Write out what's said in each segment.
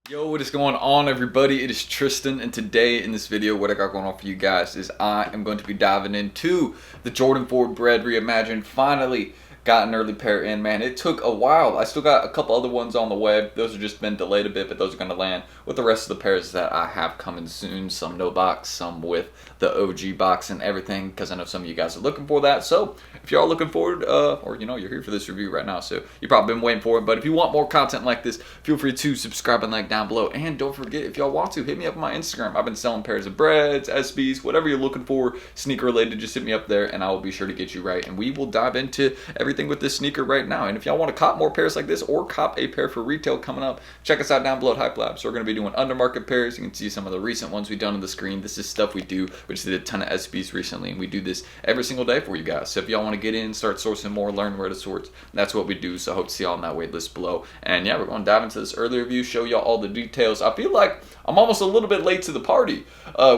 Yo, what is going on, everybody? It is Tristan, and today in this video what I got going on for you guys is I am going to be diving into the Jordan 4 BRED Reimagined. Finally got an early pair in, man. It took a while. I still got a couple other ones on the way. Those have just been delayed a bit, but those are going to land with the rest of the pairs that I have coming soon. Some no box, some with the OG box and everything, because I know some of you guys are looking for that. So if y'all looking forward, or you know, you're here for this review right now, so you've probably been waiting for it. But if you want more content like this, feel free to subscribe and like down below. And don't forget, if y'all want to, hit me up on my Instagram. I've been selling pairs of breads, SBs, whatever you're looking for, sneaker related, just hit me up there and I will be sure to get you right. And we will dive into everything with this sneaker right now. And if y'all want to cop more pairs like this or cop a pair for retail coming up, check us out down below at HYPELABS. So we're going to be doing undermarket pairs. You can see some of the recent ones we've done on the screen. This is stuff we do. We just did a ton of SBs recently, and we do this every single day for you guys. So if y'all want to get in, start sourcing more, learn where to source, that's what we do. So I hope to see y'all on that wait list below. And yeah, we're going to dive into this early review, show y'all all the details. I feel like I'm almost a little bit late to the party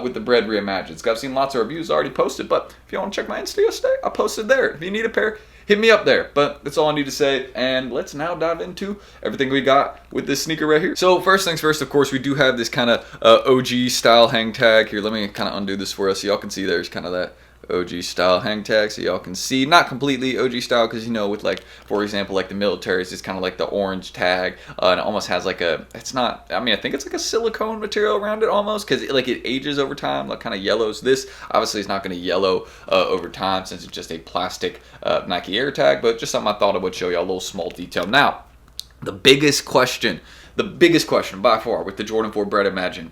with the BRED Reimagined. I've seen lots of reviews already posted, but if you want to check my Insta yesterday, I posted there. If you need a pair, hit me up there. But that's all I need to say, and let's now dive into everything we got with this sneaker right here. So first things first, of course, we do have this kind of OG style hang tag here. Let me kind of undo this for us so y'all can see there's kind of that OG style hang tag, so y'all can see, not completely OG style, because you know, with like, for example, like the militaries, it's kind of like the orange tag, and it almost has like a, it's not, I mean, I think it's like a silicone material around it almost, because it ages over time, like kind of yellows. This obviously is not going to yellow over time since it's just a plastic Nike Air tag, but just something I thought I would show y'all, a little small detail. Now, the biggest question by far with the Jordan 4 BRED Reimagined,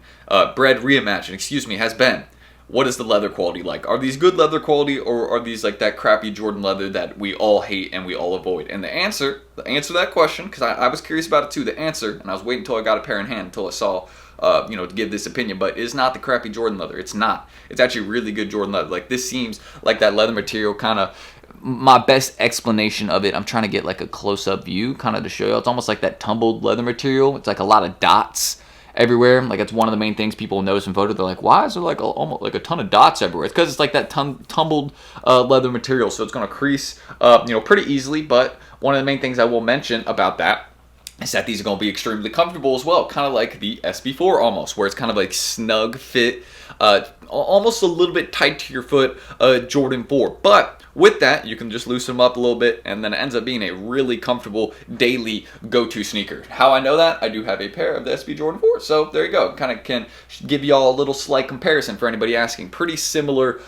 has been, what is the leather quality like? Are these good leather quality, or are these like that crappy Jordan leather that we all hate and we all avoid? And the answer to that question, because I was curious about it too, the answer, and I was waiting until I got a pair in hand until I saw, to give this opinion, but it's not the crappy Jordan leather. It's not. It's actually really good Jordan leather. Like, this seems like that leather material kind of, my best explanation of it, I'm trying to get like a close-up view kind of to show you. It's almost like that tumbled leather material. It's like a lot of dots everywhere. Like, it's one of the main things people notice in photos. They're like, why is there like almost like a ton of dots everywhere? It's because it's like that tumbled leather material, so it's going to crease pretty easily. But one of the main things I will mention about that is that these are going to be extremely comfortable as well, kind of like the SB4 almost, where it's kind of like snug fit, almost a little bit tight to your foot, Jordan 4. But with that, you can just loosen them up a little bit, and then it ends up being a really comfortable daily go-to sneaker. How I know that? I do have a pair of the SB Jordan 4, so there you go. Kind of can give y'all a little slight comparison for anybody asking. Pretty similar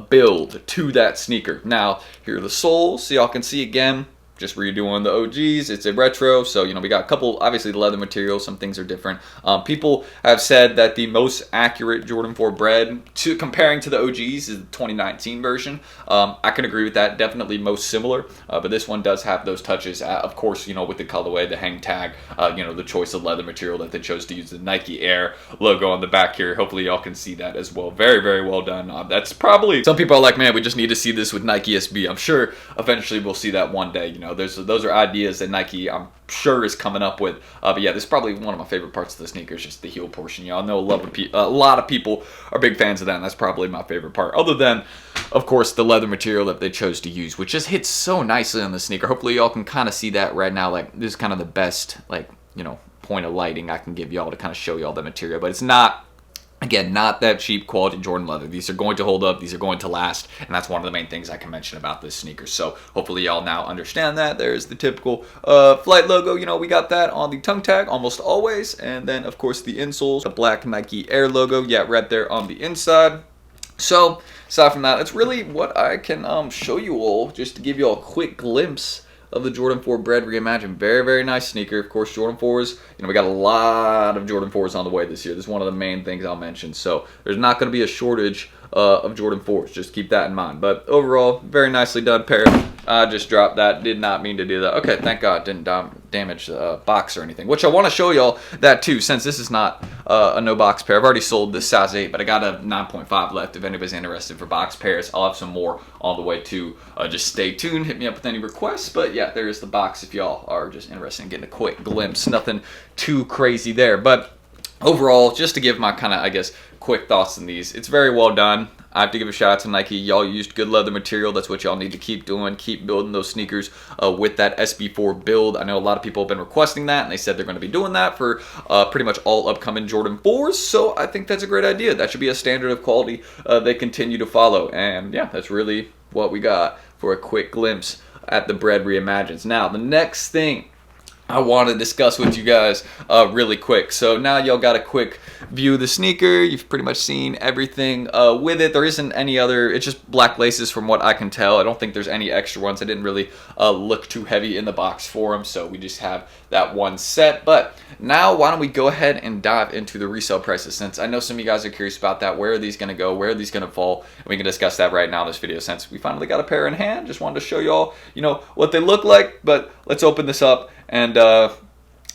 build to that sneaker. Now, here are the soles, so y'all can see again, just redoing the OGs. It's a retro, so we got a couple, obviously the leather material, some things are different. People have said that the most accurate Jordan 4 BRED, comparing to the OGs, is the 2019 version. I can agree with that, definitely most similar, but this one does have those touches, of course, with the colorway, the hang tag, the choice of leather material that they chose to use, the Nike Air logo on the back here. Hopefully y'all can see that as well. Very, very well done. That's probably, some people are like, man, we just need to see this with Nike SB. I'm sure eventually we'll see that one day. Those are ideas that Nike, I'm sure, is coming up with. But yeah, this is probably one of my favorite parts of the sneakers, just the heel portion. Y'all know a lot of people are big fans of that, and that's probably my favorite part. Other than, of course, the leather material that they chose to use, which just hits so nicely on the sneaker. Hopefully y'all can kind of see that right now. Like, this is kind of the best, point of lighting I can give y'all to kind of show y'all the material. But it's not, again, not that cheap quality Jordan leather. These are going to hold up. These are going to last. And that's one of the main things I can mention about this sneaker. So hopefully y'all now understand that. There's the typical flight logo. We got that on the tongue tag almost always. And then, of course, the insoles, the black Nike Air logo. Yeah, right there on the inside. So aside from that, that's really what I can show you all, just to give you all a quick glimpse of the Jordan 4 BRED Reimagined. Very, very nice sneaker. Of course, Jordan 4s, we got a lot of Jordan 4s on the way this year. This is one of the main things I'll mention. So there's not going to be a shortage of Jordan 4s. Just keep that in mind. But overall, very nicely done pair. I just dropped that. Did not mean to do that. Okay, thank God didn't damage the box or anything. Which I want to show y'all that too, since this is not a no box pair. I've already sold this size 8, but I got a 9.5 left. If anybody's interested for box pairs, I'll have some more on the way too. Just stay tuned. Hit me up with any requests. But yeah, there's the box if y'all are just interested in getting a quick glimpse. Nothing too crazy there. But overall, just to give my kind of, I guess, quick thoughts on these, it's very well done. I have to give a shout out to Nike. Y'all used good leather material. That's what y'all need to keep doing. Keep building those sneakers with that SB4 build. I know a lot of people have been requesting that, and they said they're going to be doing that for pretty much all upcoming Jordan 4s. So I think that's a great idea. That should be a standard of quality they continue to follow. And yeah, that's really what we got for a quick glimpse at the BRED Reimagined. Now, the next thing I want to discuss with you guys really quick. So now y'all got a quick view of the sneaker. You've pretty much seen everything with it. There isn't any other, it's just black laces from what I can tell. I don't think there's any extra ones. I didn't really look too heavy in the box for them, so we just have that one set. But now why don't we go ahead and dive into the resale prices, since I know some of you guys are curious about that. Where are these going to go? Where are these going to fall? And we can discuss that right now in this video, since we finally got a pair in hand. Just wanted to show y'all, you know, what they look like. But let's open this up and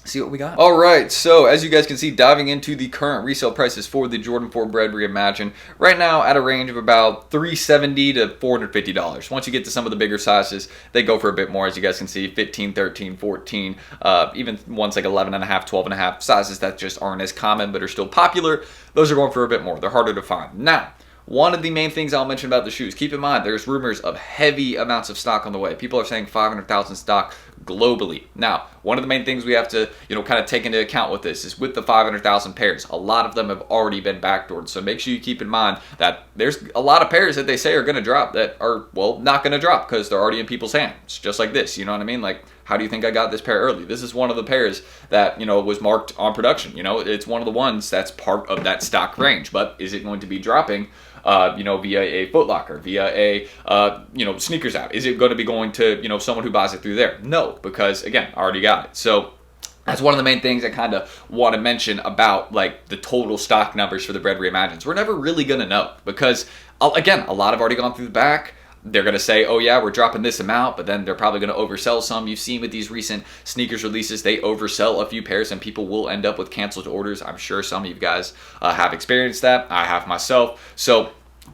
see what we got. All right, so as you guys can see, diving into the current resale prices for the Jordan 4 BRED Reimagined, right now at a range of about $370 to $450. Once you get to some of the bigger sizes, they go for a bit more. As you guys can see, 15, 13, 14, even ones like 11 and a half, 12 and a half, sizes that just aren't as common but are still popular. Those are going for a bit more. They're harder to find. Now, one of the main things I'll mention about the shoes, keep in mind, there's rumors of heavy amounts of stock on the way. People are saying 500,000 stock globally. Now, one of the main things we have to, kind of take into account with this is with the 500,000 pairs, a lot of them have already been backdoored. So make sure you keep in mind that there's a lot of pairs that they say are going to drop that are, well, not going to drop because they're already in people's hands. Just like this, you know what I mean? Like, how do you think I got this pair early? This is one of the pairs that, was marked on production. It's one of the ones that's part of that stock range. But is it going to be dropping, via a Foot Locker, via a, sneakers app? Is it going to be going to, someone who buys it through there? No, because, again, I already got it. So that's one of the main things I kind of want to mention about, like, the total stock numbers for the BRED Reimagined. We're never really going to know because, again, a lot have already gone through the back. They're going to say, oh yeah, we're dropping this amount, but then they're probably going to oversell some. You've seen with these recent sneakers releases, they oversell a few pairs and people will end up with canceled orders. I'm sure some of you guys have experienced that. I have myself. So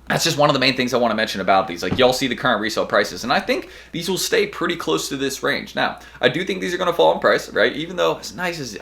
that's just one of the main things I want to mention about these. Like, y'all see the current resale prices, and I think these will stay pretty close to this range. Now, I do think these are going to fall in price, right? Even though as nice as,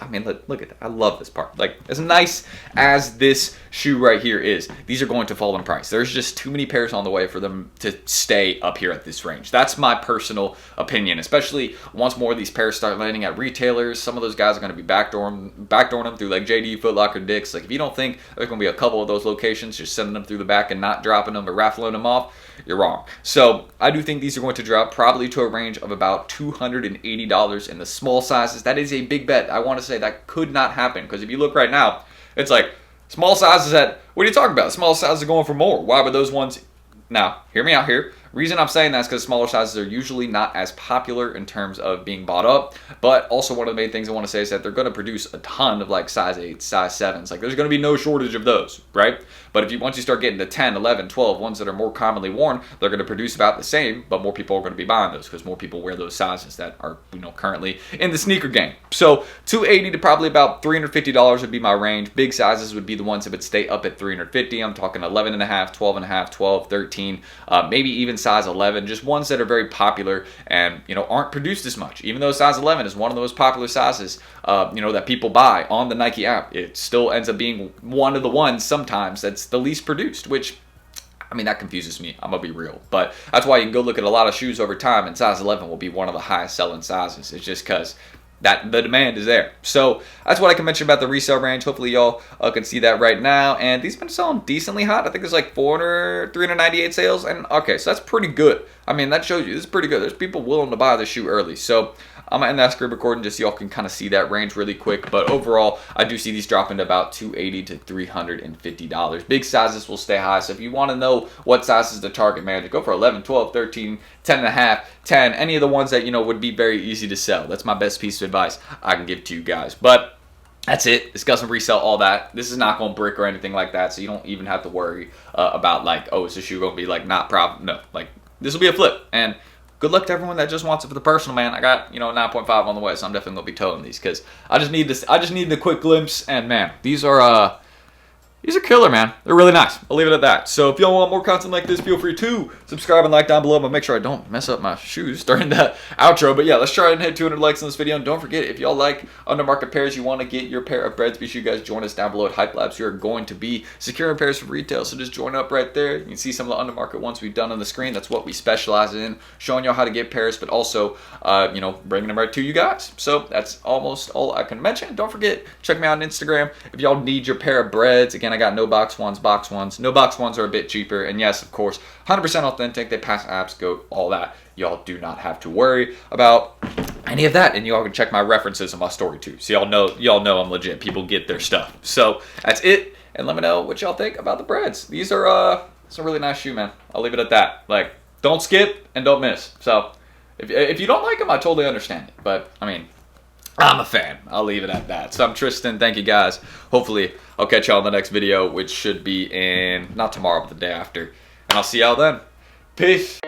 look at that. I love this part. Like, as nice as this shoe right here is, these are going to fall in price. There's just too many pairs on the way for them to stay up here at this range. That's my personal opinion, especially once more of these pairs start landing at retailers. Some of those guys are going to be backdooring them through like JD, Foot Locker, Dick's. Like, if you don't think there's going to be a couple of those locations just sending them through the back and not dropping them or raffling them off, you're wrong. So I do think these are going to drop probably to a range of about $280 in the small sizes. That is a big bet. I want to say that could not happen because if you look right now, it's like small sizes at, what are you talking about? Small sizes are going for more. Why were those ones? Now, hear me out here. Reason I'm saying that is because smaller sizes are usually not as popular in terms of being bought up, but also one of the main things I want to say is that they're going to produce a ton of like size 8s, size 7s. Like, there's going to be no shortage of those, right? But once you start getting to 10, 11, 12, ones that are more commonly worn, they're going to produce about the same, but more people are going to be buying those because more people wear those sizes that are, currently in the sneaker game. So $280 to probably about $350 would be my range. Big sizes would be the ones that would stay up at $350. I'm talking 11 and a half, 12 and a half, 12, 13, maybe even size 11, just ones that are very popular and, aren't produced as much. Even though size 11 is one of the most popular sizes, that people buy on the Nike app, it still ends up being one of the ones sometimes that's the least produced, which, that confuses me. I'm going to be real. But that's why you can go look at a lot of shoes over time and size 11 will be one of the highest selling sizes. It's just because that the demand is there. So that's what I can mention about the resale range. Hopefully y'all can see that right now. And these have been selling decently hot. I think there's like 398 sales. And okay, so that's pretty good. That shows you this is pretty good. There's people willing to buy the shoe early. So I'm going to end that screen recording just so y'all can kind of see that range really quick. But overall, I do see these dropping to about $280 to $350. Big sizes will stay high. So if you want to know what sizes to target, man, go for 11, 12, 13, 10 and a half, 10. Any of the ones that, would be very easy to sell. That's my best piece of advice I can give to you guys. But that's it. Discuss and resell, all that. This is not going to brick or anything like that. So you don't even have to worry about like, oh, is this shoe going to be like not problem? No, like this will be a flip. And good luck to everyone that just wants it for the personal, man. I got, 9.5 on the way, so I'm definitely going to be toting these because I just need this. I just need the quick glimpse. And man, these are, These are killer, man. They're really nice. I'll leave it at that. So if y'all want more content like this, feel free to subscribe and like down below. I'm gonna make sure I don't mess up my shoes during the outro. But yeah, let's try and hit 200 likes on this video. And don't forget, if y'all like undermarket pairs, you want to get your pair of breads, be sure you guys join us down below at HYPELABS. You are going to be securing pairs for retail. So just join up right there. You can see some of the undermarket ones we've done on the screen. That's what we specialize in, showing y'all how to get pairs, but also, you know, bringing them right to you guys. So that's almost all I can mention. Don't forget, check me out on Instagram. If y'all need your pair of breads, again, I got no box ones, box ones. No box ones are a bit cheaper. And yes, of course, 100% authentic. They pass apps, go, all that. Y'all do not have to worry about any of that. And y'all can check my references on my story too. So y'all know I'm legit. People get their stuff. So that's it. And let me know what y'all think about the breads. These are it's a really nice shoe, man. I'll leave it at that. Like, don't skip and don't miss. So if you don't like them, I totally understand it. But I mean, I'm a fan. I'll leave it at that. So I'm Tristan. Thank you guys. Hopefully I'll catch y'all in the next video, which should be in, not tomorrow, but the day after. And I'll see y'all then. Peace.